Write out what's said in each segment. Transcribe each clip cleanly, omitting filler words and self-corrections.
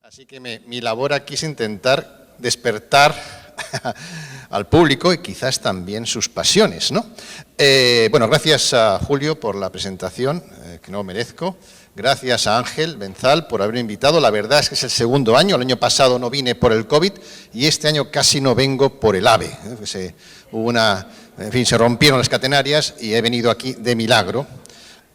Así que mi labor aquí es intentar despertar al público y quizás también sus pasiones, ¿no? Bueno, gracias a Julio por la presentación, que no merezco. Gracias a Ángel Benzal por haberme invitado. La verdad es que es el segundo año. El año pasado no vine por el COVID y este año casi no vengo por el AVE. Se rompieron las catenarias y he venido aquí de milagro.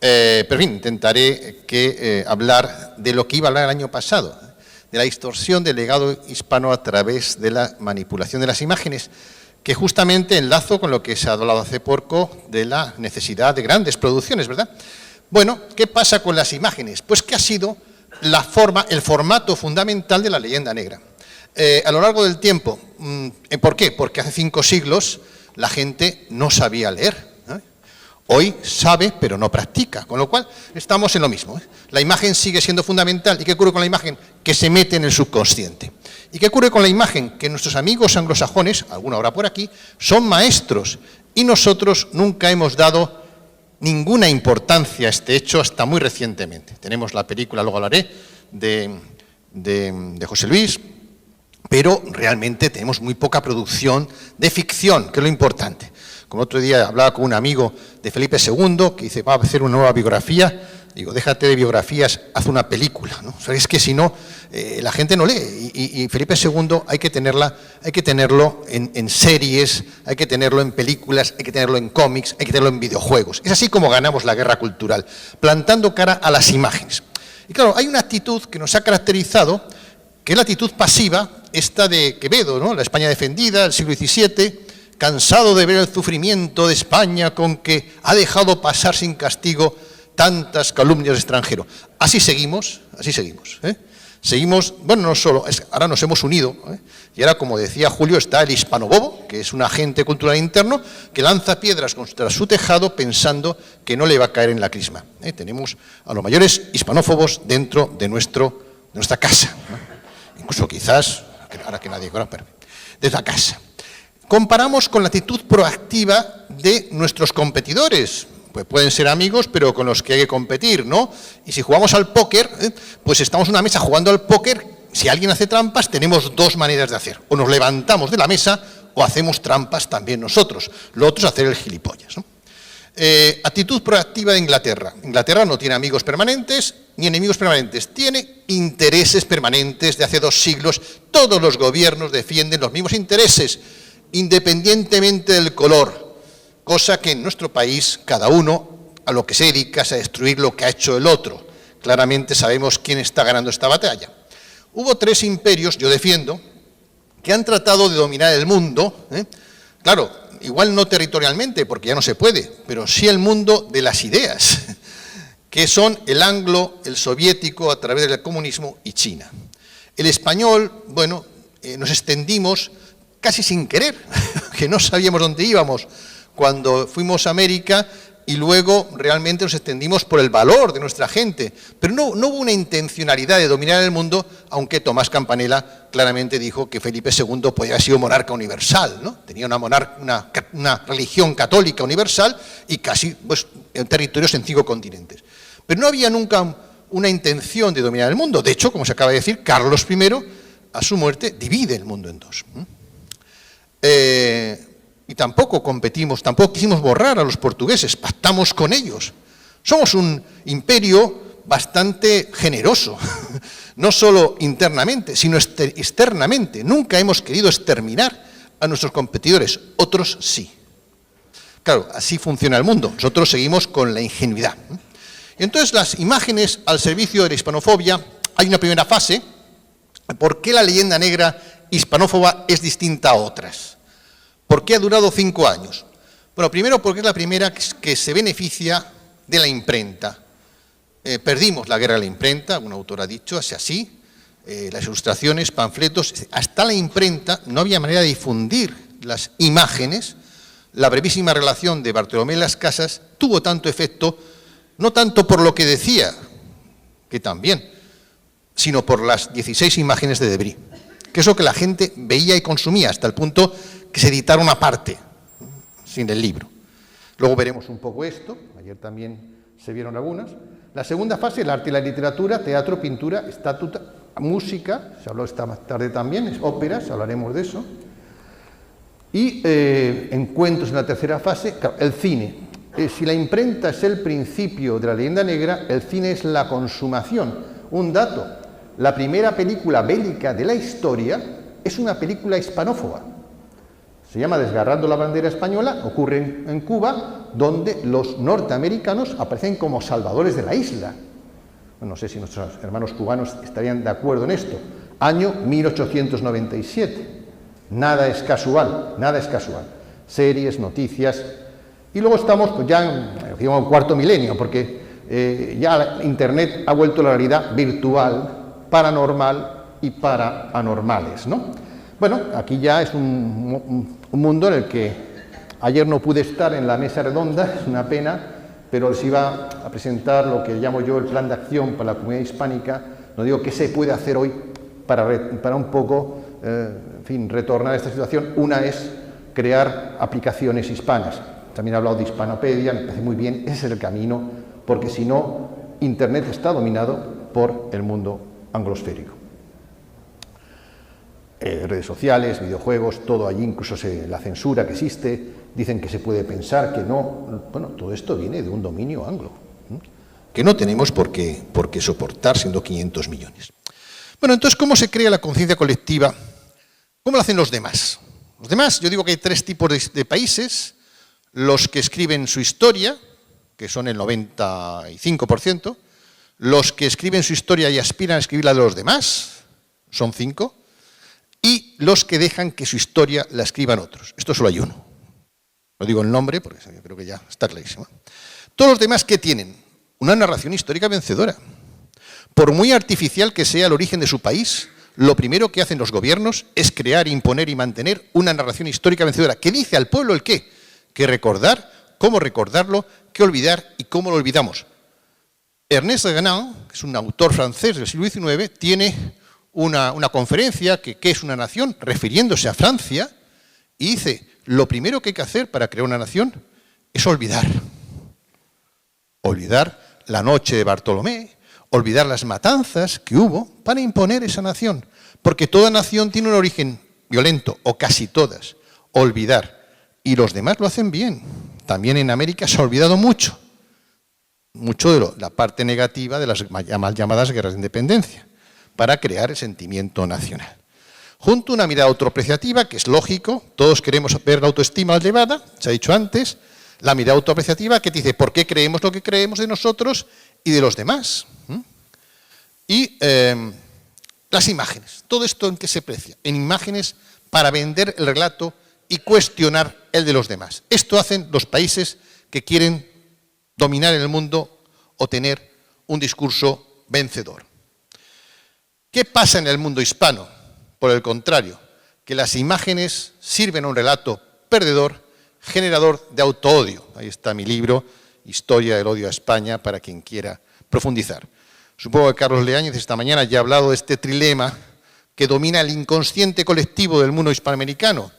Pero en fin, intentaré hablar de lo que iba a hablar el año pasado, de la distorsión del legado hispano a través de la manipulación de las imágenes, que justamente enlazo con lo que se ha hablado hace poco de la necesidad de grandes producciones, ¿verdad? Bueno, ¿qué pasa con las imágenes? Pues que ha sido el formato fundamental de la leyenda negra. A lo largo del tiempo, ¿por qué? Porque hace 5 siglos la gente no sabía leer. Hoy sabe, pero no practica, con lo cual estamos en lo mismo. La imagen sigue siendo fundamental. ¿Y qué ocurre con la imagen? Que se mete en el subconsciente. ¿Y qué ocurre con la imagen? Que nuestros amigos anglosajones, alguna hora por aquí, son maestros y nosotros nunca hemos dado ninguna importancia a este hecho hasta muy recientemente. Tenemos la película, luego hablaré, de José Luis, pero realmente tenemos muy poca producción de ficción, que es lo importante. Como otro día hablaba con un amigo de Felipe II, que dice, va a hacer una nueva biografía. Digo, déjate de biografías, haz una película, ¿no? O sea, es que si no, la gente no lee. Y Felipe II hay que tenerlo en series, hay que tenerlo en películas, hay que tenerlo en cómics, hay que tenerlo en videojuegos. Es así como ganamos la guerra cultural, plantando cara a las imágenes. Y claro, hay una actitud que nos ha caracterizado, que es la actitud pasiva, esta de Quevedo, ¿no? La España defendida, el siglo XVII, cansado de ver el sufrimiento de España con que ha dejado pasar sin castigo tantas calumnias de extranjero. Así seguimos, Seguimos, bueno, no solo, ahora nos hemos unido, y ahora, como decía Julio, está el hispanobobo, que es un agente cultural interno, que lanza piedras contra su tejado pensando que no le va a caer en la crisma. Tenemos a los mayores hispanófobos dentro de nuestra casa, ¿no? Incluso quizás, ahora que nadie conoce, desde la casa. Comparamos con la actitud proactiva de nuestros competidores. Pues pueden ser amigos, pero con los que hay que competir, ¿no? Y si jugamos al póker, pues estamos en una mesa jugando al póker. Si alguien hace trampas, tenemos 2 maneras de hacer. O nos levantamos de la mesa o hacemos trampas también nosotros. Lo otro es hacer el gilipollas, ¿no? Actitud proactiva de Inglaterra. Inglaterra no tiene amigos permanentes ni enemigos permanentes. Tiene intereses permanentes de hace 2 siglos. Todos los gobiernos defienden los mismos intereses, independientemente del color, cosa que en nuestro país cada uno a lo que se dedica es a destruir lo que ha hecho el otro. Claramente sabemos quién está ganando esta batalla. Hubo 3 imperios, yo defiendo, que han tratado de dominar el mundo, claro, igual no territorialmente, porque ya no se puede, pero sí el mundo de las ideas, que son el anglo, el soviético, a través del comunismo, y China. El español, bueno, nos extendimos casi sin querer, que no sabíamos dónde íbamos cuando fuimos a América y luego realmente nos extendimos por el valor de nuestra gente. Pero no hubo una intencionalidad de dominar el mundo, aunque Tomás Campanella claramente dijo que Felipe II podía haber sido monarca universal, ¿no? Tenía una religión católica universal y casi pues, territorios en 5 continentes. Pero no había nunca una intención de dominar el mundo. De hecho, como se acaba de decir, Carlos I, a su muerte, divide el mundo en 2. Y tampoco quisimos borrar a los portugueses, pactamos con ellos. Somos un imperio bastante generoso, no solo internamente, sino externamente. Nunca hemos querido exterminar a nuestros competidores, otros sí. Claro, así funciona el mundo, nosotros seguimos con la ingenuidad. Y entonces las imágenes al servicio de la hispanofobia, hay una primera fase. ¿Por qué la leyenda negra hispanófoba es distinta a otras? ¿Por qué ha durado 5 años? Bueno, primero porque es la primera que se beneficia de la imprenta. Perdimos la guerra de la imprenta, un autor ha dicho, es así, las ilustraciones, panfletos, hasta la imprenta no había manera de difundir las imágenes. La brevísima relación de Bartolomé Las Casas tuvo tanto efecto, no tanto por lo que decía, que también, sino por las 16 imágenes de Debris, que es lo que la gente veía y consumía, hasta el punto que se editaron aparte, sin el libro. Luego veremos un poco esto, ayer también se vieron algunas. La segunda fase, el arte y la literatura, teatro, pintura, música, se habló esta tarde también, es óperas, hablaremos de eso, y encuentros en la tercera fase, claro, el cine. Si la imprenta es el principio de la leyenda negra, el cine es la consumación. Un dato, la primera película bélica de la historia es una película hispanófoba. Se llama Desgarrando la bandera española, ocurre en Cuba, donde los norteamericanos aparecen como salvadores de la isla. No sé si nuestros hermanos cubanos estarían de acuerdo en esto. Año 1897. Nada es casual, nada es casual. Series, noticias. Y luego estamos pues, ya en el cuarto milenio, porque ya Internet ha vuelto la realidad virtual, paranormal y para anormales, ¿no? Bueno, aquí ya es un mundo en el que ayer no pude estar en la mesa redonda, es una pena, pero les iba a presentar lo que llamo yo el plan de acción para la comunidad hispánica. No digo qué se puede hacer hoy para un poco, en fin, retornar a esta situación. Una es crear aplicaciones hispanas. También he hablado de Hispanopedia, me parece muy bien, ese es el camino, porque si no, Internet está dominado por el mundo anglosférico. Redes sociales, videojuegos, todo allí, incluso la censura que existe, dicen que se puede pensar, que no. Bueno, todo esto viene de un dominio anglo, que no tenemos por qué soportar siendo 500 millones. Bueno, entonces, ¿cómo se crea la conciencia colectiva? ¿Cómo lo hacen los demás? Los demás, yo digo que hay tres tipos de países: los que escriben su historia, que son el 95%, los que escriben su historia y aspiran a escribir la de los demás, son 5%, y los que dejan que su historia la escriban otros. Esto solo hay uno. No digo el nombre, porque yo creo que ya está clarísimo. Todos los demás, ¿qué tienen? Una narración histórica vencedora. Por muy artificial que sea el origen de su país, lo primero que hacen los gobiernos es crear, imponer y mantener una narración histórica vencedora que dice al pueblo el qué, que recordar, cómo recordarlo, qué olvidar y cómo lo olvidamos. Ernest Renan, que es un autor francés del siglo XIX, tiene una conferencia, que ¿qué es una nación?, refiriéndose a Francia, y dice, lo primero que hay que hacer para crear una nación es olvidar. Olvidar la noche de Bartolomé, olvidar las matanzas que hubo para imponer esa nación, porque toda nación tiene un origen violento, o casi todas. Olvidar. Y los demás lo hacen bien. También en América se ha olvidado mucho de la parte negativa de las mal llamadas guerras de independencia, para crear el sentimiento nacional. Junto a una mirada autoapreciativa, que es lógico, todos queremos ver la autoestima elevada, se ha dicho antes, la mirada autoapreciativa que te dice por qué creemos lo que creemos de nosotros y de los demás. Y las imágenes, todo esto en qué se aprecia, en imágenes para vender el relato y cuestionar el de los demás. Esto hacen los países que quieren dominar el mundo o tener un discurso vencedor. ¿Qué pasa en el mundo hispano? Por el contrario, que las imágenes sirven a un relato perdedor, generador de autoodio. Ahí está mi libro, Historia del odio a España, para quien quiera profundizar. Supongo que Carlos Leáñez esta mañana ya ha hablado de este trilema que domina el inconsciente colectivo del mundo hispanoamericano.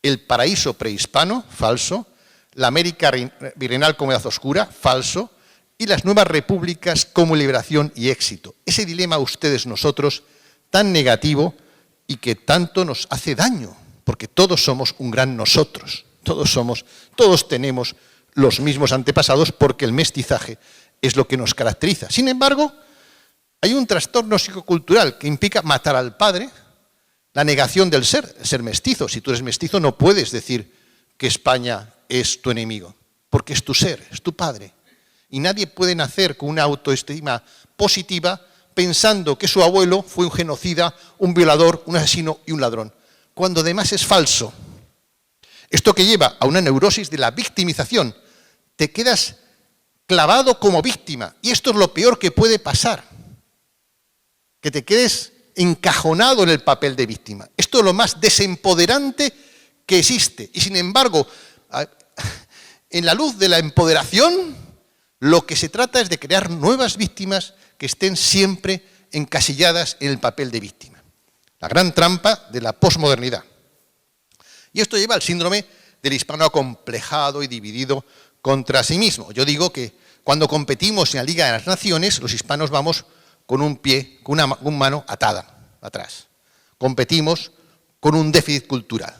El paraíso prehispano, falso; la América virreinal como edad oscura, falso; y las nuevas repúblicas como liberación y éxito. Ese dilema ustedes, nosotros, tan negativo y que tanto nos hace daño, porque todos somos un gran nosotros, todos tenemos los mismos antepasados, porque el mestizaje es lo que nos caracteriza. Sin embargo, hay un trastorno psicocultural que implica matar al padre, la negación del ser mestizo. Si tú eres mestizo no puedes decir que España es tu enemigo, porque es tu ser, es tu padre. Y nadie puede nacer con una autoestima positiva pensando que su abuelo fue un genocida, un violador, un asesino y un ladrón, cuando además es falso. Esto que lleva a una neurosis de la victimización. Te quedas clavado como víctima, y esto es lo peor que puede pasar, que te quedes encajonado en el papel de víctima. Esto es lo más desempoderante que existe. Y sin embargo, en la luz de la empoderación, lo que se trata es de crear nuevas víctimas que estén siempre encasilladas en el papel de víctima. La gran trampa de la posmodernidad. Y esto lleva al síndrome del hispano acomplejado y dividido contra sí mismo. Yo digo que cuando competimos en la Liga de las Naciones, los hispanos vamos con un pie, con una mano atada atrás. Competimos con un déficit cultural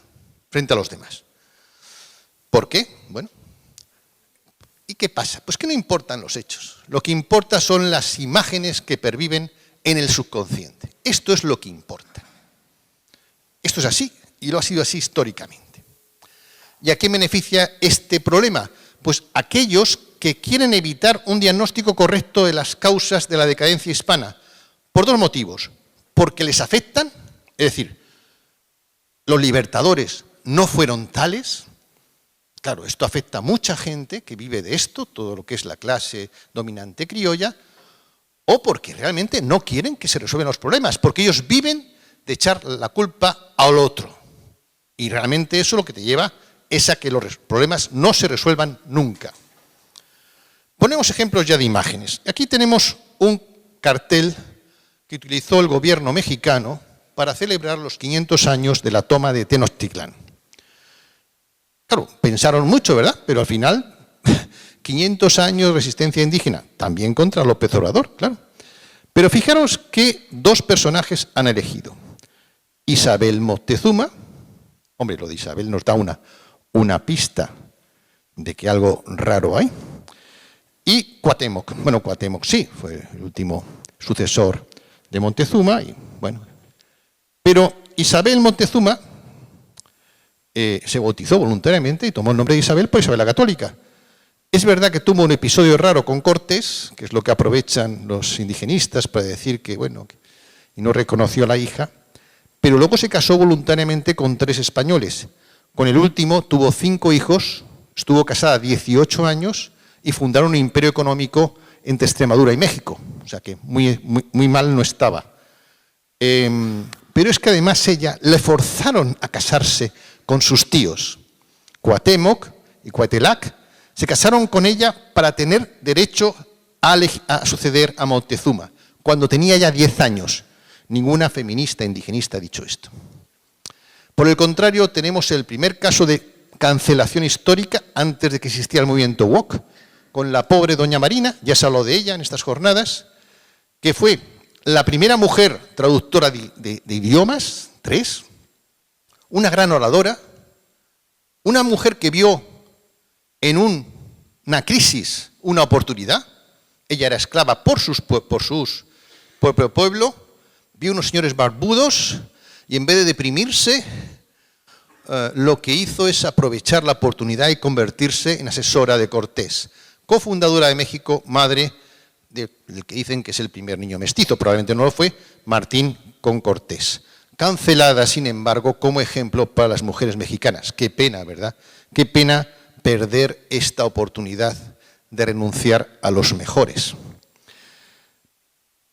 frente a los demás. ¿Por qué? Bueno, ¿y qué pasa? Pues que no importan los hechos. Lo que importa son las imágenes que perviven en el subconsciente. Esto es lo que importa. Esto es así, y lo ha sido así históricamente. ¿Y a qué beneficia este problema? Pues aquellos que quieren evitar un diagnóstico correcto de las causas de la decadencia hispana, por dos motivos. Porque les afectan, es decir, los libertadores no fueron tales. Claro, esto afecta a mucha gente que vive de esto, todo lo que es la clase dominante criolla, o porque realmente no quieren que se resuelvan los problemas, porque ellos viven de echar la culpa al otro. Y realmente eso lo que te lleva es a que los problemas no se resuelvan nunca. Ponemos ejemplos ya de imágenes. Aquí tenemos un cartel que utilizó el gobierno mexicano para celebrar los 500 años de la toma de Tenochtitlán. Claro, pensaron mucho, ¿verdad? Pero al final, 500 años de resistencia indígena, también contra López Obrador, claro. Pero fijaros que dos personajes han elegido. Isabel Moctezuma, hombre, lo de Isabel nos da una pista de que algo raro hay, y Cuauhtémoc. Bueno, Cuauhtémoc sí, fue el último sucesor de Moctezuma, y bueno. Pero Isabel Moctezuma se bautizó voluntariamente y tomó el nombre de Isabel por Isabel la Católica. Es verdad que tuvo un episodio raro con Cortés, que es lo que aprovechan los indigenistas para decir que, bueno, y no reconoció a la hija, pero luego se casó voluntariamente con 3 españoles. Con el último tuvo 5 hijos, estuvo casada 18 años y fundaron un imperio económico entre Extremadura y México. O sea que muy mal no estaba. Pero es que además ella le forzaron a casarse con sus tíos. Cuauhtémoc y Cuauhtélac se casaron con ella para tener derecho a suceder a Moctezuma, cuando tenía ya 10 años. Ninguna feminista indigenista ha dicho esto. Por el contrario, tenemos el primer caso de cancelación histórica antes de que existiera el movimiento woke, con la pobre doña Marina, ya se habló de ella en estas jornadas, que fue la primera mujer traductora de idiomas, 3, una gran oradora, una mujer que vio en una crisis una oportunidad. Ella era esclava por su propio pueblo, vio unos señores barbudos y en vez de deprimirse, lo que hizo es aprovechar la oportunidad y convertirse en asesora de Cortés, cofundadora de México, madre del que dicen que es el primer niño mestizo, probablemente no lo fue, Martín con Cortés. Cancelada, sin embargo, como ejemplo para las mujeres mexicanas. Qué pena, ¿verdad? Qué pena perder esta oportunidad de renunciar a los mejores.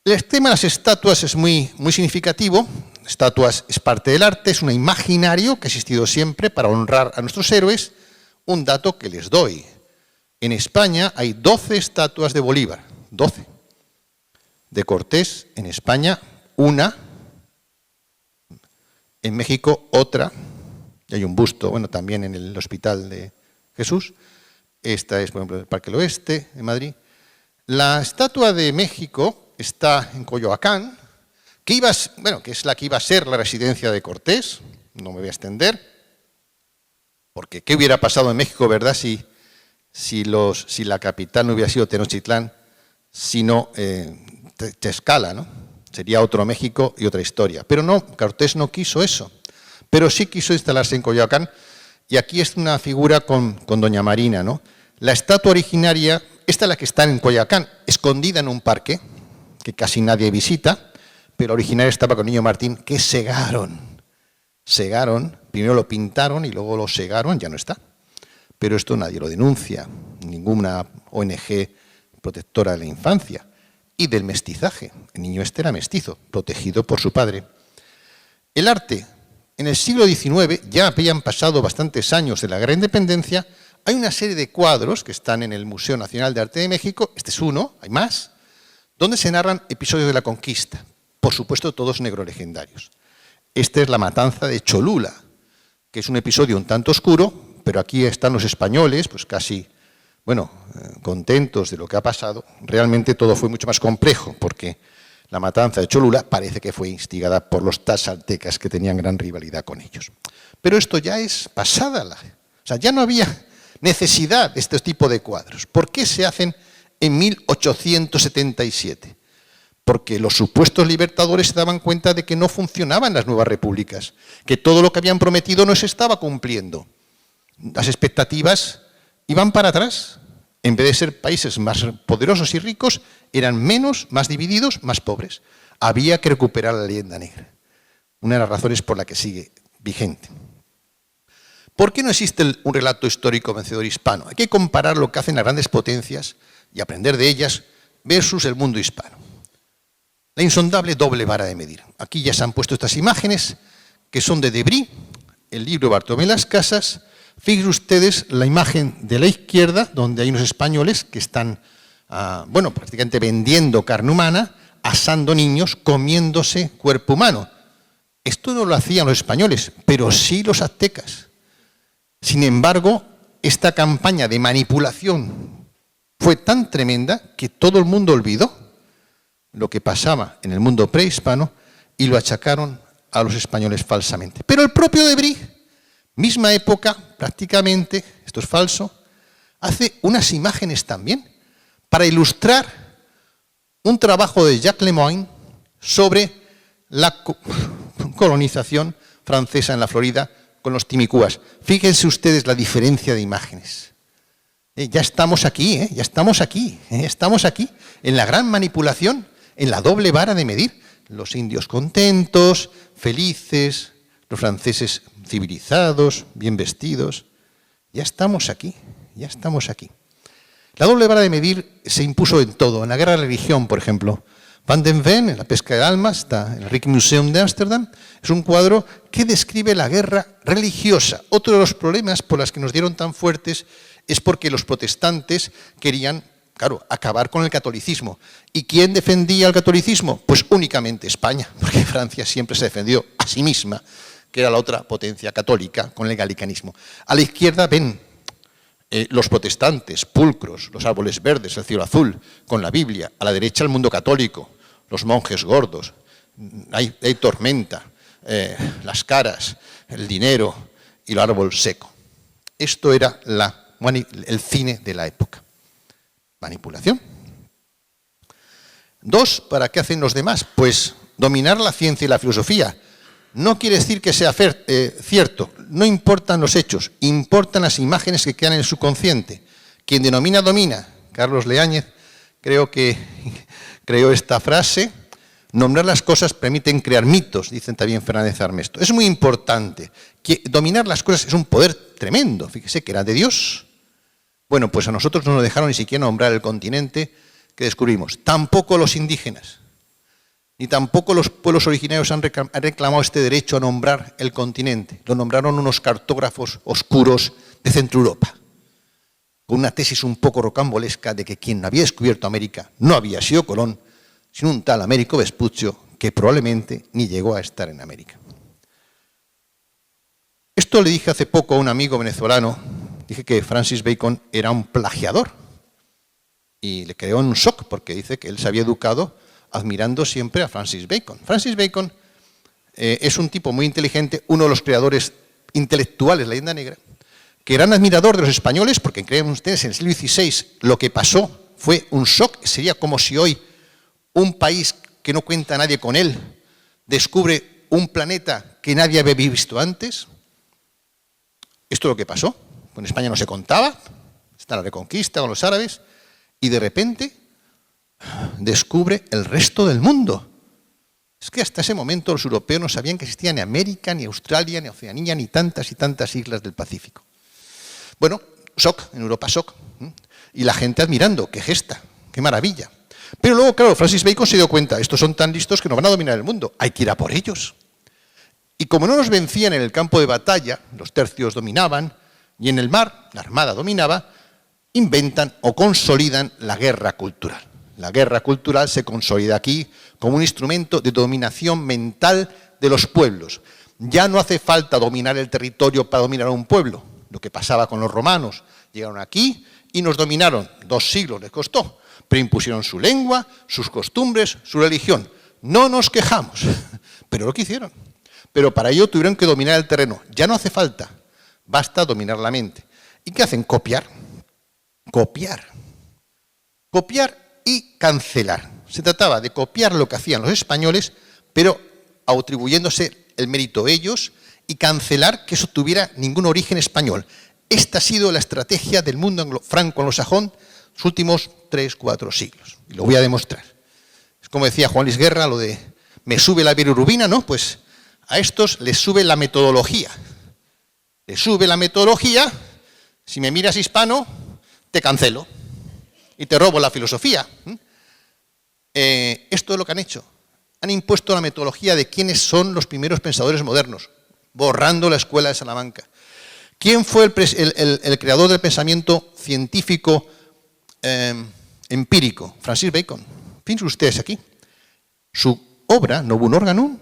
El tema de las estatuas es muy significativo. Estatuas es parte del arte, es un imaginario que ha existido siempre para honrar a nuestros héroes. Un dato que les doy. En España hay 12 estatuas de Bolívar, 12. De Cortés, en España, una. En México, otra. Y hay un busto, bueno, también en el Hospital de Jesús. Esta es, por ejemplo, el Parque del Oeste, en Madrid. La estatua de México está en Coyoacán, que es la que iba a ser la residencia de Cortés. No me voy a extender, porque ¿qué hubiera pasado en México, verdad, si la capital no hubiera sido Tenochtitlán, sino Tlaxcala, ¿no? Sería otro México y otra historia. Pero no, Cortés no quiso eso, pero sí quiso instalarse en Coyoacán, y aquí es una figura con doña Marina, ¿no? La estatua originaria, esta es la que está en Coyoacán, escondida en un parque, que casi nadie visita, pero la originaria estaba con Niño Martín, que segaron, primero lo pintaron y luego lo segaron, ya no está. Pero esto nadie lo denuncia, ninguna ONG protectora de la infancia y del mestizaje. El niño este era mestizo, protegido por su padre. El arte, en el siglo XIX, ya habían pasado bastantes años de la Gran Independencia, hay una serie de cuadros que están en el Museo Nacional de Arte de México, este es uno, hay más, donde se narran episodios de la conquista, por supuesto todos negrolegendarios. Esta es la matanza de Cholula, que es un episodio un tanto oscuro, pero aquí están los españoles, pues casi, contentos de lo que ha pasado. Realmente todo fue mucho más complejo, porque La matanza de Cholula parece que fue instigada por los tlaxcaltecas que tenían gran rivalidad con ellos. Pero esto ya es pasada. O sea, ya no había necesidad de este tipo de cuadros. ¿Por qué se hacen en 1877? Porque los supuestos libertadores se daban cuenta de que no funcionaban las nuevas repúblicas, que todo lo que habían prometido no se estaba cumpliendo. Las expectativas iban para atrás. En vez de ser países más poderosos y ricos, eran menos, más divididos, más pobres. Había que recuperar la leyenda negra. Una de las razones por la que sigue vigente. ¿Por qué no existe un relato histórico vencedor hispano? Hay que comparar lo que hacen las grandes potencias y aprender de ellas versus el mundo hispano. La insondable doble vara de medir. Aquí ya se han puesto estas imágenes que son de Debris, el libro de Bartolomé Las Casas. Fíjense ustedes la imagen de la izquierda, donde hay unos españoles que están, prácticamente vendiendo carne humana, asando niños, comiéndose cuerpo humano. Esto no lo hacían los españoles, pero sí los aztecas. Sin embargo, esta campaña de manipulación fue tan tremenda que todo el mundo olvidó lo que pasaba en el mundo prehispano y lo achacaron a los españoles falsamente. Pero el propio Debris, misma época, prácticamente, esto es falso, hace unas imágenes también para ilustrar un trabajo de Jacques Lemoyne sobre la colonización francesa en la Florida con los timicúas. Fíjense ustedes la diferencia de imágenes. Ya estamos aquí, estamos aquí, en la gran manipulación, en la doble vara de medir. Los indios contentos, felices, los franceses civilizados, bien vestidos. Ya estamos aquí, ya estamos aquí. La doble vara de medir se impuso en todo, en la guerra de religión, por ejemplo. Van den Ven, en la pesca de almas, está en el Rijksmuseum de Ámsterdam, es un cuadro que describe la guerra religiosa. Otro de los problemas por los que nos dieron tan fuertes es porque los protestantes querían, claro, acabar con el catolicismo. ¿Y quién defendía el catolicismo? Pues únicamente España, porque Francia siempre se defendió a sí misma, que era la otra potencia católica con el galicanismo. A la izquierda ven los protestantes, pulcros, los árboles verdes, el cielo azul, con la Biblia. A la derecha el mundo católico, los monjes gordos, hay tormenta, las caras, el dinero y el árbol seco. Esto era el cine de la época. Manipulación. 2, ¿para qué hacen los demás? Pues dominar la ciencia y la filosofía. No quiere decir que sea cierto, no importan los hechos, importan las imágenes que quedan en el subconsciente. Quien denomina, domina. Carlos Leáñez creo que creó esta frase: nombrar las cosas permiten crear mitos, dicen también Fernández Armesto. Es muy importante, que dominar las cosas es un poder tremendo, fíjese que era de Dios. Bueno, pues a nosotros no nos dejaron ni siquiera nombrar el continente que descubrimos, tampoco los indígenas. Ni tampoco los pueblos originarios han reclamado este derecho a nombrar el continente. Lo nombraron unos cartógrafos oscuros de Centro Europa, con una tesis un poco rocambolesca de que quien había descubierto América no había sido Colón, sino un tal Américo Vespucio, que probablemente ni llegó a estar en América. Esto le dije hace poco a un amigo venezolano, dije que Francis Bacon era un plagiador, y le creó un shock porque dice que él se había educado admirando siempre a Francis Bacon. Francis Bacon es un tipo muy inteligente, uno de los creadores intelectuales de la leyenda negra, que gran admirador de los españoles, porque creen ustedes, en el siglo XVI lo que pasó fue un shock. Sería como si hoy un país que no cuenta nadie con él descubre un planeta que nadie había visto antes. Esto es lo que pasó. Con España no se contaba, está la Reconquista con los árabes, y de repente descubre el resto del mundo. Es que hasta ese momento los europeos no sabían que existía ni América, ni Australia, ni Oceanía, ni tantas y tantas islas del Pacífico. Bueno, shock, en Europa shock. Y la gente admirando, qué gesta, qué maravilla. Pero luego, claro, Francis Bacon se dio cuenta, estos son tan listos que nos van a dominar el mundo, hay que ir a por ellos. Y como no nos vencían en el campo de batalla, los tercios dominaban, y en el mar, la armada dominaba, inventan o consolidan la guerra cultural. La guerra cultural se consolida aquí como un instrumento de dominación mental de los pueblos. Ya no hace falta dominar el territorio para dominar a un pueblo. Lo que pasaba con los romanos, llegaron aquí y nos dominaron. 2 siglos les costó, pero impusieron su lengua, sus costumbres, su religión. No nos quejamos, pero lo que hicieron. Pero para ello tuvieron que dominar el terreno. Ya no hace falta, basta dominar la mente. ¿Y qué hacen? Copiar. Copiar. Copiar y cancelar. Se trataba de copiar lo que hacían los españoles, pero atribuyéndose el mérito a ellos y cancelar que eso tuviera ningún origen español. Esta ha sido la estrategia del mundo franco-anglosajón los últimos 3-4 siglos. Y lo voy a demostrar. Es como decía Juan Luis Guerra, lo de me sube la bilirrubina, ¿no? Pues a estos les sube la metodología. Les sube la metodología, si me miras hispano, te cancelo y te robo la filosofía. Esto es lo que han hecho. Han impuesto la metodología de quiénes son los primeros pensadores modernos, borrando la escuela de Salamanca. ¿Quién fue el creador del pensamiento científico empírico? Francis Bacon. Fíjense ustedes aquí. Su obra, Novum Organum,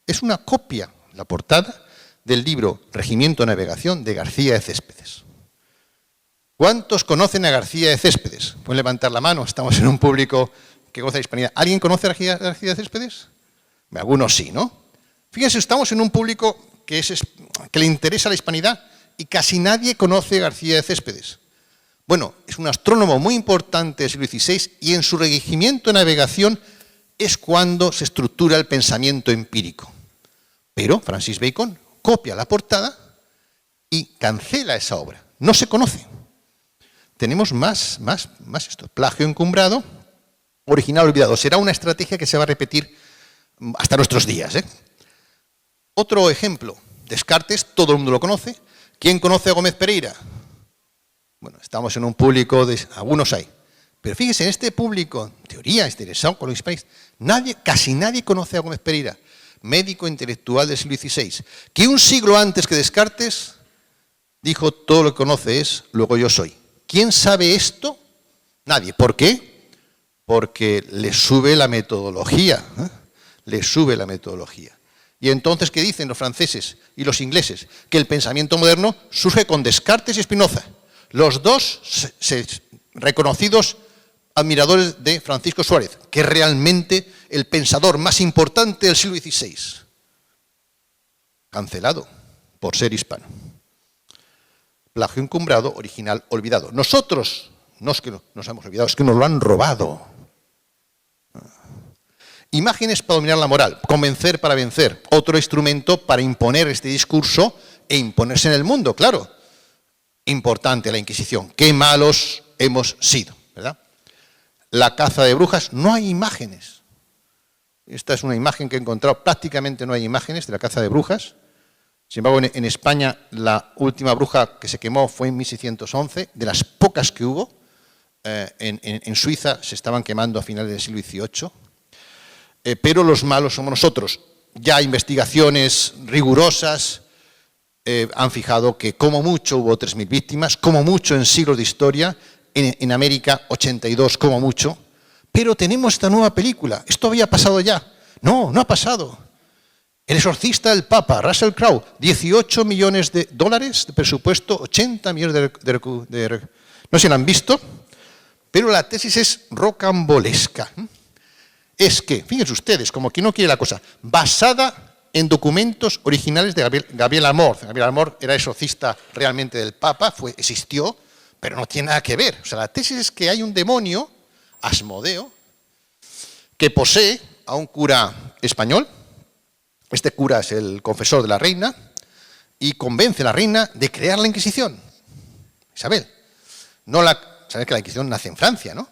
es una copia, la portada, del libro Regimiento de Navegación de García de Céspedes. ¿Cuántos conocen a García de Céspedes? Pueden levantar la mano, estamos en un público que goza de hispanidad. ¿Alguien conoce a García de Céspedes? Algunos sí, ¿no? Fíjense, estamos en un público que le interesa la hispanidad y casi nadie conoce a García de Céspedes. Bueno, es un astrónomo muy importante del siglo XVI y en su regimiento de navegación es cuando se estructura el pensamiento empírico. Pero Francis Bacon copia la portada y cancela esa obra. No se conoce. Tenemos más esto. Plagio encumbrado, original olvidado. Será una estrategia que se va a repetir hasta nuestros días. Otro ejemplo, Descartes, todo el mundo lo conoce. ¿Quién conoce a Gómez Pereira? Bueno, estamos en un público de... algunos hay. Pero fíjese, en este público, en teoría, interesado con los hispanistas, casi nadie conoce a Gómez Pereira, médico intelectual del siglo XVI, que un siglo antes que Descartes dijo todo lo que conoce es, luego yo soy. ¿Quién sabe esto? Nadie. ¿Por qué? Porque le sube la metodología. Le sube la metodología. Y entonces, ¿qué dicen los franceses y los ingleses? Que el pensamiento moderno surge con Descartes y Spinoza. Los dos reconocidos admiradores de Francisco Suárez, que es realmente el pensador más importante del siglo XVI. Cancelado por ser hispano. Plagio encumbrado, original olvidado. Nosotros, no es que nos hemos olvidado, es que nos lo han robado. Imágenes para dominar la moral, convencer para vencer, otro instrumento para imponer este discurso e imponerse en el mundo, claro. Importante la Inquisición, qué malos hemos sido, ¿verdad? La caza de brujas, no hay imágenes. Esta es una imagen que he encontrado, prácticamente no hay imágenes de la caza de brujas. Sin embargo, en España la última bruja que se quemó fue en 1611, de las pocas que hubo. En Suiza se estaban quemando a finales del siglo XVIII. Pero los malos somos nosotros. Ya investigaciones rigurosas han fijado que como mucho hubo 3.000 víctimas, como mucho en siglos de historia, en América 82 como mucho, pero tenemos esta nueva película. ¿Esto había pasado ya? No, no ha pasado. El exorcista del Papa, Russell Crowe, 18 millones de dólares de presupuesto, 80 millones de no sé si la han visto, pero la tesis es rocambolesca. Es que, fíjense ustedes, como que no quiere la cosa, basada en documentos originales de Gabriel Amor. Gabriel Amor era exorcista realmente del Papa, existió, pero no tiene nada que ver. O sea, la tesis es que hay un demonio, Asmodeo, que posee a un cura español. Este cura es el confesor de la reina y convence a la reina de crear la Inquisición. Isabel. Sabes que la Inquisición nace en Francia, ¿no?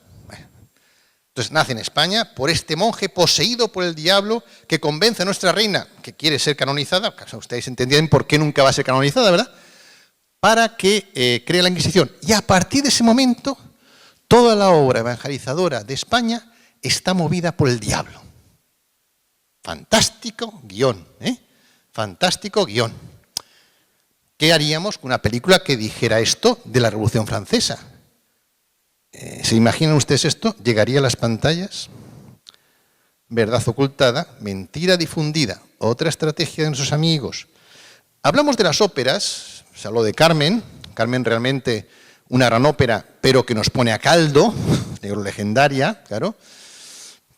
Entonces nace en España por este monje poseído por el diablo que convence a nuestra reina, que quiere ser canonizada, ustedes entendían por qué nunca va a ser canonizada, ¿verdad?, para que cree la Inquisición. Y a partir de ese momento, toda la obra evangelizadora de España está movida por el diablo. Fantástico guión, Fantástico guión. ¿Qué haríamos con una película que dijera esto de la Revolución Francesa? ¿Se imaginan ustedes esto? ¿Llegaría a las pantallas? Verdad ocultada, mentira difundida, otra estrategia de nuestros amigos. Hablamos de las óperas, se habló de Carmen, Carmen realmente una gran ópera, pero que nos pone a caldo, legendaria, claro.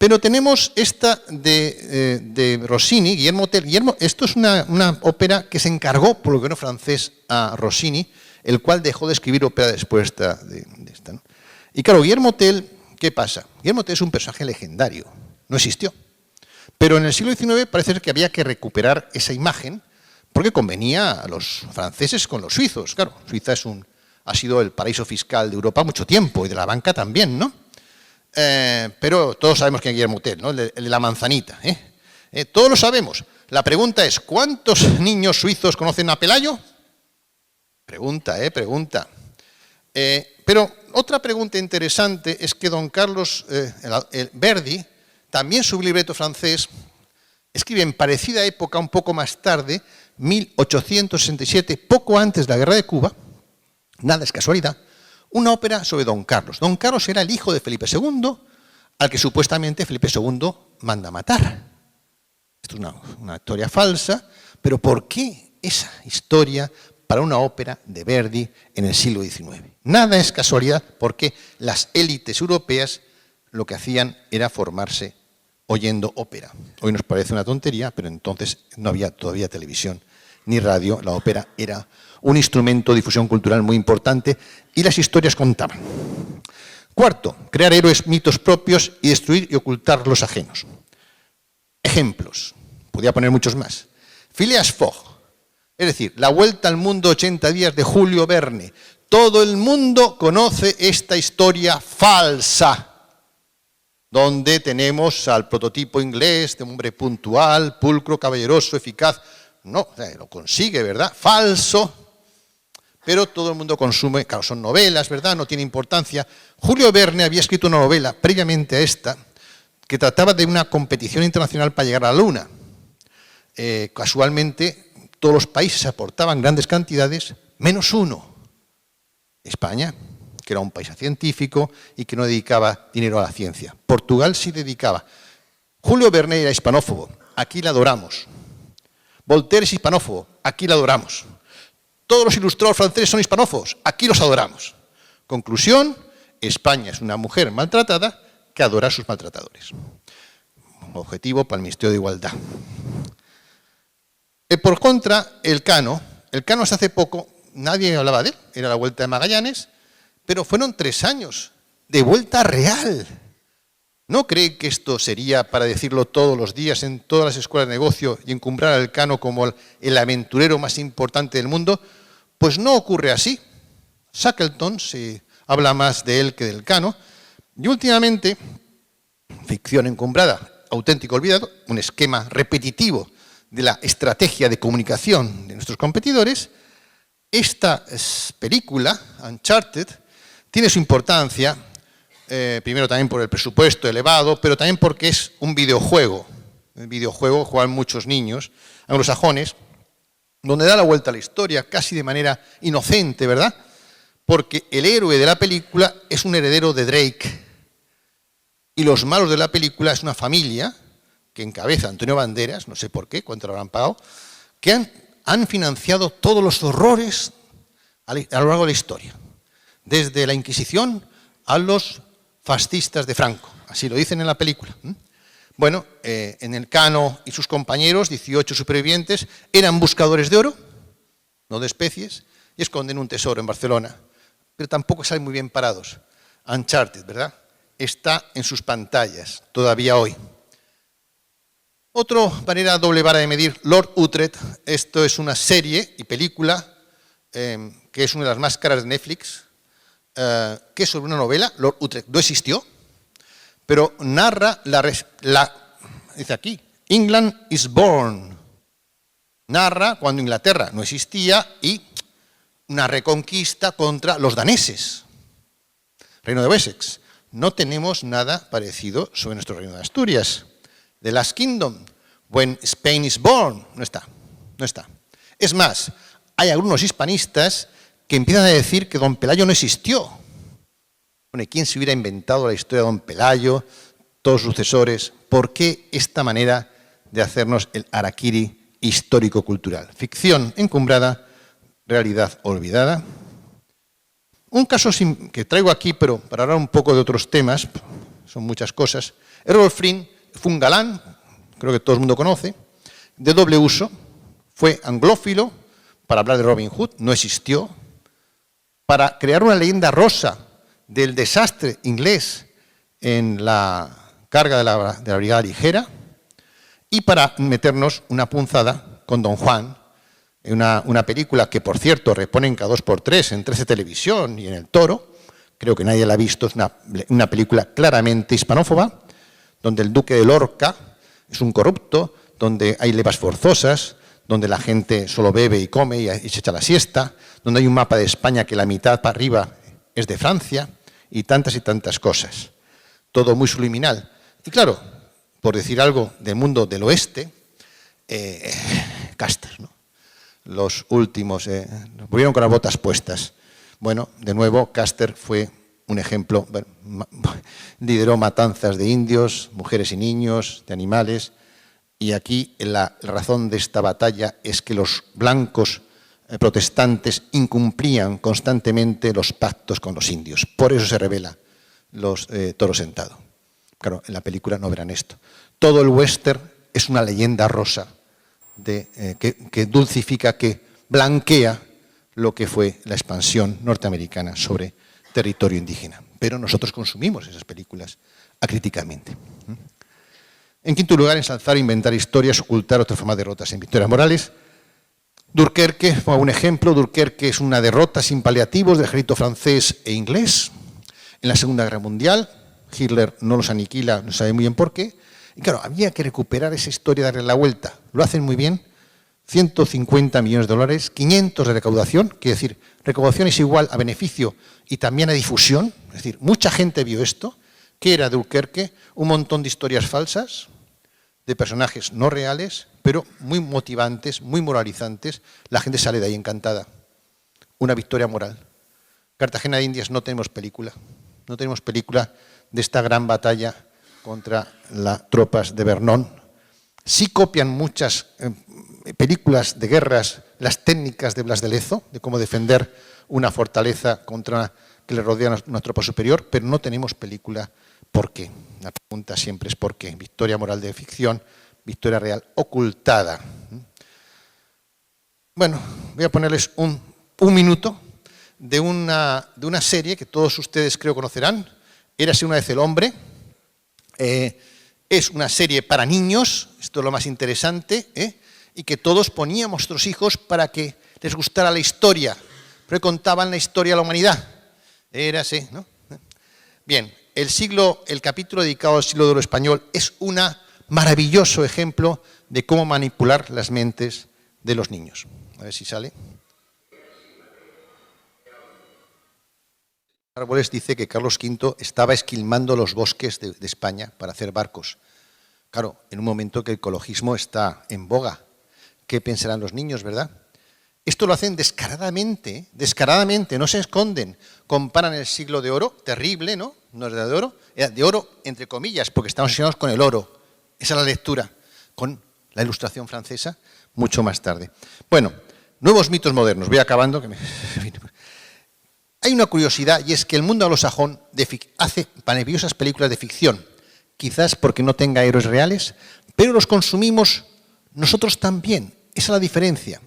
Pero tenemos esta de Rossini, Guillermo Tell. Esto es una ópera que se encargó por el gobierno francés a Rossini, el cual dejó de escribir ópera después de esta, ¿no? Y claro, Guillermo Tell, ¿qué pasa? Guillermo Tell es un personaje legendario, no existió. Pero en el siglo XIX parece que había que recuperar esa imagen porque convenía a los franceses con los suizos. Claro, Suiza ha sido el paraíso fiscal de Europa mucho tiempo y de la banca también, ¿no? Pero todos sabemos quién es Guillermo Tell, ¿no? El de la manzanita. Todos lo sabemos. La pregunta es, ¿cuántos niños suizos conocen a Pelayo? Pregunta. Pero otra pregunta interesante es que don Carlos Verdi, también su libreto francés, escribe en parecida época, un poco más tarde, 1867, poco antes de la Guerra de Cuba, nada es casualidad, una ópera sobre don Carlos. Don Carlos era el hijo de Felipe II, al que supuestamente Felipe II manda matar. Esto es una historia falsa, pero ¿por qué esa historia para una ópera de Verdi en el siglo XIX? Nada es casualidad, porque las élites europeas lo que hacían era formarse oyendo ópera. Hoy nos parece una tontería, pero entonces no había todavía televisión ni radio. La ópera era un instrumento de difusión cultural muy importante y las historias contaban. Cuarto, crear héroes, mitos propios y destruir y ocultar los ajenos. Ejemplos, podría poner muchos más. Phileas Fogg, es decir, La vuelta al mundo 80 días de Julio Verne. Todo el mundo conoce esta historia falsa, donde tenemos al prototipo inglés de un hombre puntual, pulcro, caballeroso, eficaz. No, lo consigue, ¿verdad? Falso. Pero todo el mundo consume, claro, son novelas, ¿verdad? No tiene importancia. Julio Verne había escrito una novela previamente a esta que trataba de una competición internacional para llegar a la Luna. Casualmente, todos los países aportaban grandes cantidades, menos uno, España, que era un país científico y que no dedicaba dinero a la ciencia. Portugal sí dedicaba. Julio Verne era hispanófobo, aquí la adoramos. Voltaire es hispanófobo, aquí la adoramos. Todos los ilustrados franceses son hispanófobos, aquí los adoramos. Conclusión, España es una mujer maltratada que adora a sus maltratadores. Objetivo para el Ministerio de Igualdad. Por contra, el Cano hasta hace poco, nadie hablaba de él, era la Vuelta de Magallanes, pero fueron 3 años de vuelta real. ¿No cree que esto sería para decirlo todos los días en todas las escuelas de negocio y encumbrar al Cano como el aventurero más importante del mundo? Pues no ocurre así. Shackleton se habla más de él que del Cano. Y últimamente, ficción encumbrada, auténtico olvidado, un esquema repetitivo de la estrategia de comunicación de nuestros competidores. Esta película, Uncharted, tiene su importancia, primero también por el presupuesto elevado, pero también porque es un videojuego. El videojuego juegan muchos niños anglosajones, donde da la vuelta a la historia casi de manera inocente, ¿verdad? Porque el héroe de la película es un heredero de Drake y los malos de la película es una familia que encabeza Antonio Banderas, no sé por qué, cuánto lo habrán pagado, que han financiado todos los horrores a lo largo de la historia, desde la Inquisición a los fascistas de Franco, así lo dicen en la película. Bueno, en el Cano y sus compañeros, 18 supervivientes, eran buscadores de oro, no de especies, y esconden un tesoro en Barcelona, pero tampoco salen muy bien parados. Uncharted, ¿verdad? Está en sus pantallas todavía hoy. Otra manera doble vara de medir, Lord Utrecht. Esto es una serie y película que es una de las más caras de Netflix, que es sobre una novela. Lord Utrecht no existió, pero narra dice aquí, England is born. Narra cuando Inglaterra no existía y una reconquista contra los daneses. Reino de Wessex. No tenemos nada parecido sobre nuestro reino de Asturias. The Last Kingdom, When Spain is Born, no está. Es más, hay algunos hispanistas que empiezan a decir que don Pelayo no existió. Bueno, ¿quién se hubiera inventado la historia de don Pelayo, todos sus sucesores? ¿Por qué esta manera de hacernos el harakiri histórico-cultural? Ficción encumbrada, realidad olvidada. Un caso que traigo aquí, pero para hablar un poco de otros temas, son muchas cosas. Errol Flynn fue un galán, creo que todo el mundo conoce, de doble uso, fue anglófilo, para hablar de Robin Hood, no existió, para crear una leyenda rosa del desastre inglés en la carga de la Brigada Ligera, y para meternos una punzada con Don Juan, una película que, por cierto, reponen cada 2x3 en 13 Televisión y en El Toro, creo que nadie la ha visto, es una película claramente hispanófoba, donde el duque de Lorca es un corrupto, donde hay levas forzosas, donde la gente solo bebe y come y se echa la siesta, donde hay un mapa de España que la mitad para arriba es de Francia, y tantas cosas. Todo muy subliminal. Y claro, por decir algo del mundo del oeste, Custer, ¿no? Los últimos, volvieron con las botas puestas. Bueno, de nuevo, Custer fue un ejemplo, lideró matanzas de indios, mujeres y niños, de animales, y aquí la razón de esta batalla es que los blancos protestantes incumplían constantemente los pactos con los indios. Por eso se revela los Toro Sentado. Claro, en la película no verán esto. Todo el western es una leyenda rosa que dulcifica, que blanquea lo que fue la expansión norteamericana sobre territorio indígena. Pero nosotros consumimos esas películas acríticamente. En quinto lugar, ensalzar, inventar historias, ocultar o transformar derrotas en victorias morales. Dunkerque, como un ejemplo, Dunkerque es una derrota sin paliativos del ejército francés e inglés en la Segunda Guerra Mundial. Hitler no los aniquila, no sabe muy bien por qué. Y claro, había que recuperar esa historia, darle la vuelta. Lo hacen muy bien. 150 millones de dólares, 500 de recaudación, quiere decir, recaudación es igual a beneficio y también a difusión. Es decir, mucha gente vio esto. ¿Qué era Dunkerque? Un montón de historias falsas, de personajes no reales, pero muy motivantes, muy moralizantes. La gente sale de ahí encantada. Una victoria moral. Cartagena de Indias no tenemos película. No tenemos película de esta gran batalla contra las tropas de Vernon. Sí copian muchas películas de guerras las técnicas de Blas de Lezo, de cómo defender una fortaleza contra que le rodea una tropa superior, pero no tenemos película. ¿Por qué? La pregunta siempre es ¿por qué? Victoria moral de ficción, victoria real ocultada. Bueno, voy a ponerles un minuto de una serie que todos ustedes creo conocerán. Érase una vez el hombre. Es una serie para niños, esto es lo más interesante, y que todos poníamos a nuestros hijos para que les gustara la historia, pero contaban la historia de la humanidad. Érase, ¿no? Bien, el capítulo dedicado al siglo de oro español es un maravilloso ejemplo de cómo manipular las mentes de los niños. A ver si sale. Árboles dice que Carlos V estaba esquilmando los bosques de España para hacer barcos. Claro, en un momento que el ecologismo está en boga. ¿Qué pensarán los niños, verdad? Esto lo hacen descaradamente, no se esconden. Comparan el siglo de oro, terrible, ¿no? No era de oro, era de oro entre comillas, porque estamos asociados con el oro. Esa es la lectura, con la Ilustración francesa, mucho más tarde. Bueno, nuevos mitos modernos. Voy acabando. Hay una curiosidad, y es que el mundo anglosajón hace maravillosas películas de ficción, quizás porque no tenga héroes reales, pero los consumimos nosotros también. Esa es la diferencia.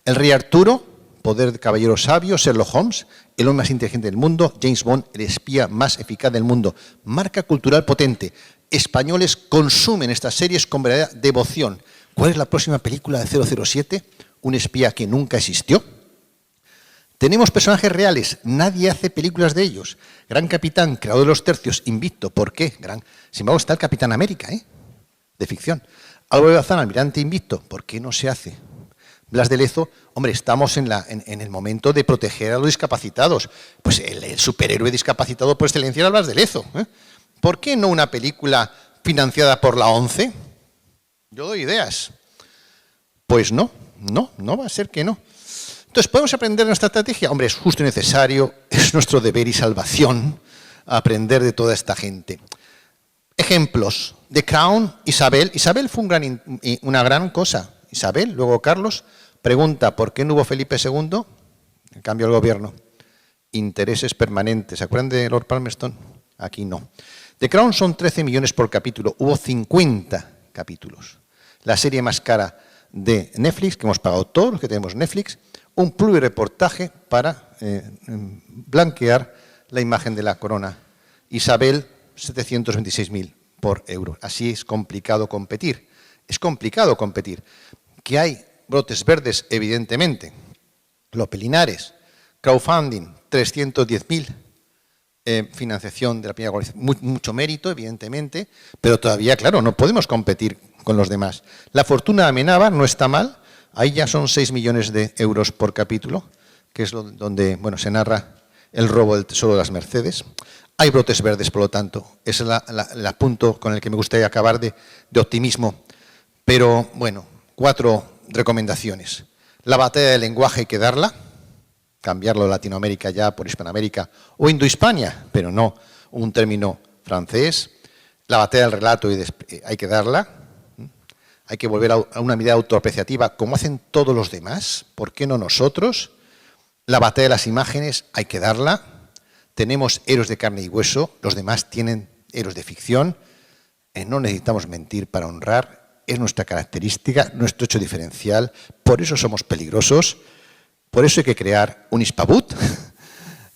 El rey Arturo, poder de caballero sabio, Sherlock Holmes, el hombre más inteligente del mundo, James Bond, el espía más eficaz del mundo. Marca cultural potente. Españoles consumen estas series con verdadera devoción. ¿Cuál es la próxima película de 007? Un espía que nunca existió. Tenemos personajes reales, nadie hace películas de ellos. Gran Capitán, creador de los tercios, invicto. ¿Por qué? Sin embargo, está el Capitán América, de ficción. Álvaro de Bazán, almirante invicto. ¿Por qué no se hace? Blas de Lezo, hombre, estamos en el momento de proteger a los discapacitados. Pues el superhéroe discapacitado por excelencia era Blas de Lezo. ¿Por qué no una película financiada por la ONCE? Yo doy ideas. Pues no va a ser que no. Entonces, ¿podemos aprender nuestra estrategia? Hombre, es justo y necesario, es nuestro deber y salvación aprender de toda esta gente. Ejemplos. The Crown, Isabel. Isabel fue una gran cosa. Isabel, luego Carlos, pregunta ¿por qué no hubo Felipe II? En cambio el gobierno. Intereses permanentes. ¿Se acuerdan de Lord Palmerston? Aquí no. The Crown son 13 millones por capítulo, hubo 50 capítulos. La serie más cara de Netflix, que hemos pagado todos los que tenemos Netflix, un plurireportaje para blanquear la imagen de la corona. Isabel, 726.000 por euro. Así es complicado competir. Es complicado competir. Que hay brotes verdes, evidentemente. Lope Linares, crowdfunding, 310.000. Financiación de la primera coalición, mucho mérito, evidentemente, pero todavía, claro, no podemos competir con los demás. La fortuna de Amenábar no está mal, ahí ya son 6 millones de euros por capítulo, que es donde se narra el robo del tesoro de las Mercedes. Hay brotes verdes, por lo tanto, ese es el punto con el que me gustaría acabar de optimismo. Pero, bueno, 4 recomendaciones. La batalla del lenguaje hay que darla, cambiarlo de Latinoamérica ya por Hispanoamérica o Indohispania, pero no un término francés. La batalla del relato hay que darla. Hay que volver a una mirada autoapreciativa como hacen todos los demás. ¿Por qué no nosotros? La batalla de las imágenes hay que darla. Tenemos héroes de carne y hueso, los demás tienen héroes de ficción. No necesitamos mentir para honrar. Es nuestra característica, nuestro hecho diferencial. Por eso somos peligrosos. Por eso hay que crear un Hispabut.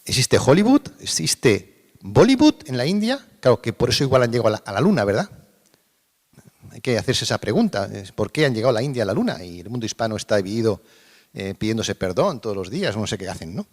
Existe Hollywood, existe Bollywood en la India. Claro que por eso igual han llegado a la Luna, ¿verdad? Hay que hacerse esa pregunta. ¿Por qué han llegado a la India a la Luna? Y el mundo hispano está dividido pidiéndose perdón todos los días, no sé qué hacen, ¿no?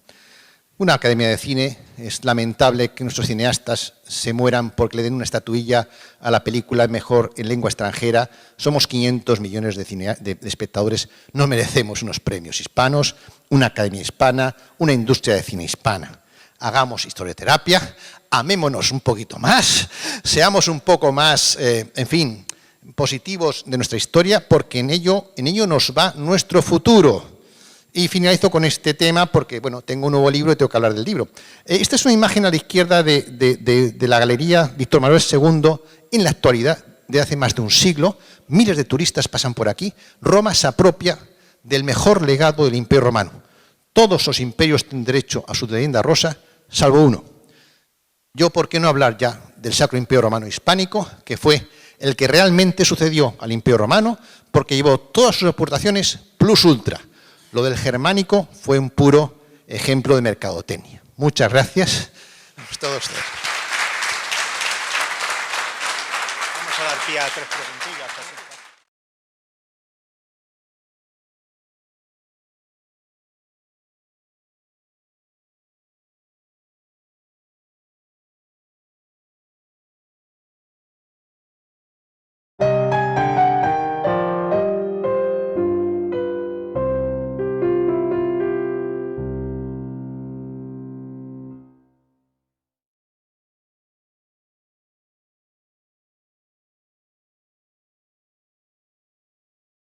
Una academia de cine, es lamentable que nuestros cineastas se mueran porque le den una estatuilla a la película mejor en lengua extranjera. Somos 500 millones de espectadores, no merecemos unos premios hispanos, una academia hispana, una industria de cine hispana. Hagamos historioterapia, amémonos un poquito más, seamos un poco más, en fin, positivos de nuestra historia, porque en ello nos va nuestro futuro. Y finalizo con este tema porque, bueno, tengo un nuevo libro y tengo que hablar del libro. Esta es una imagen a la izquierda de la Galería Víctor Manuel II en la actualidad, de hace más de un siglo. Miles de turistas pasan por aquí. Roma se apropia del mejor legado del Imperio Romano. Todos los imperios tienen derecho a su leyenda rosa, salvo uno. Yo, ¿por qué no hablar ya del Sacro Imperio Romano Hispánico, que fue el que realmente sucedió al Imperio Romano, porque llevó todas sus aportaciones plus ultra? Lo del germánico fue un puro ejemplo de mercadotecnia. Muchas gracias a todos ustedes. Vamos a dar pie a 3 preguntillas.